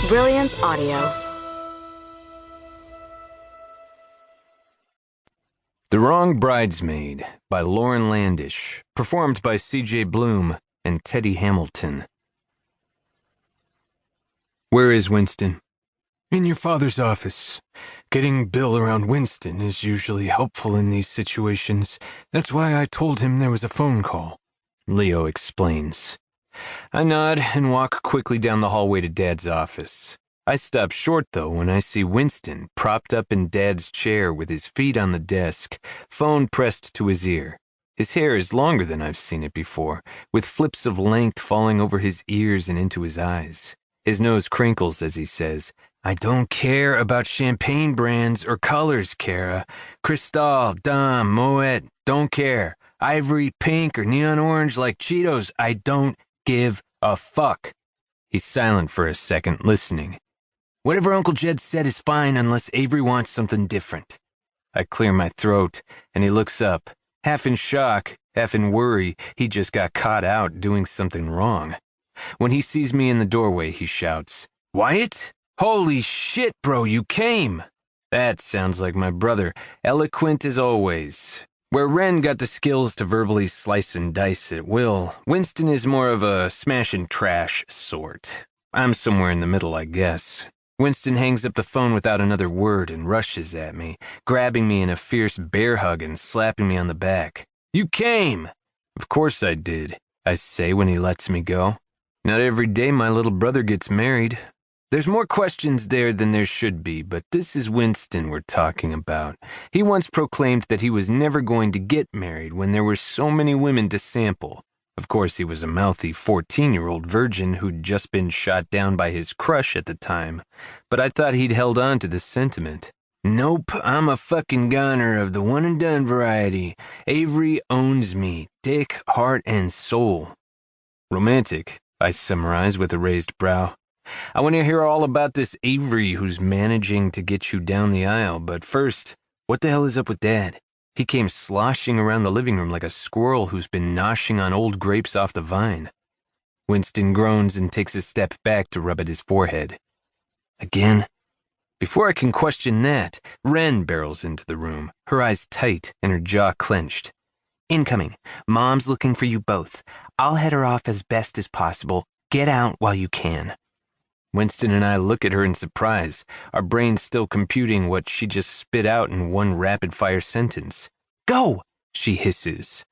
Brilliance Audio. The Wrong Bridesmaid by Lauren Landish, performed by C.J. Bloom and Teddy Hamilton. Where is Winston? In your father's office. Getting Bill around Winston is usually helpful in these situations. That's why I told him there was a phone call. Leo explains. I nod and walk quickly down the hallway to Dad's office. I stop short, though, when I see Winston propped up in Dad's chair with his feet on the desk, phone pressed to his ear. His hair is longer than I've seen it before, with flips of length falling over his ears and into his eyes. His nose crinkles as he says, I don't care about champagne brands or colors, Kara. Cristal, Dom, Moet, don't care. Ivory, pink, or neon orange like Cheetos, I don't give a fuck. He's silent for a second, listening. Whatever Uncle Jed said is fine unless Avery wants something different. I clear my throat, and he looks up, half in shock, half in worry he just got caught out doing something wrong. When he sees me in the doorway, he shouts, Wyatt? Holy shit, bro, you came! That sounds like my brother, eloquent as always. Where Ren got the skills to verbally slice and dice at will, Winston is more of a smash and trash sort. I'm somewhere in the middle, I guess. Winston hangs up the phone without another word and rushes at me, grabbing me in a fierce bear hug and slapping me on the back. You came! Of course I did, I say when he lets me go. Not every day my little brother gets married. There's more questions there than there should be, but this is Winston we're talking about. He once proclaimed that he was never going to get married when there were so many women to sample. Of course, he was a mouthy 14-year-old virgin who'd just been shot down by his crush at the time, but I thought he'd held on to this sentiment. Nope, I'm a fucking goner of the one-and-done variety. Avery owns me, dick, heart, and soul. Romantic, I summarize with a raised brow. I want to hear all about this Avery who's managing to get you down the aisle, but first, what the hell is up with Dad? He came sloshing around the living room like a squirrel who's been noshing on old grapes off the vine. Winston groans and takes a step back to rub at his forehead. Again? Before I can question that, Ren barrels into the room, her eyes tight and her jaw clenched. Incoming. Mom's looking for you both. I'll head her off as best as possible. Get out while you can. Winston and I look at her in surprise, our brains still computing what she just spit out in one rapid-fire sentence. Go! She hisses.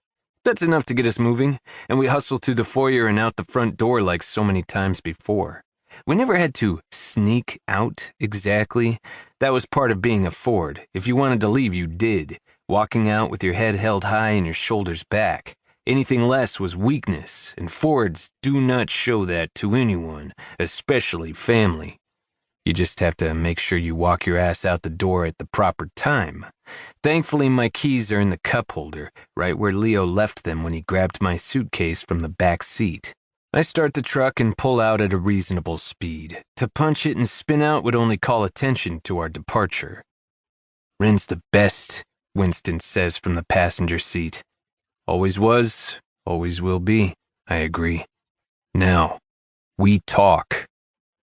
That's enough to get us moving, and we hustle through the foyer and out the front door like so many times before. We never had to sneak out exactly. That was part of being a Ford. If you wanted to leave, you did, walking out with your head held high and your shoulders back. Anything less was weakness, and Fords do not show that to anyone, especially family. You just have to make sure you walk your ass out the door at the proper time. Thankfully, my keys are in the cup holder, right where Leo left them when he grabbed my suitcase from the back seat. I start the truck and pull out at a reasonable speed. To punch it and spin out would only call attention to our departure. Ren's the best, Winston says from the passenger seat. Always was, always will be, I agree. Now, we talk.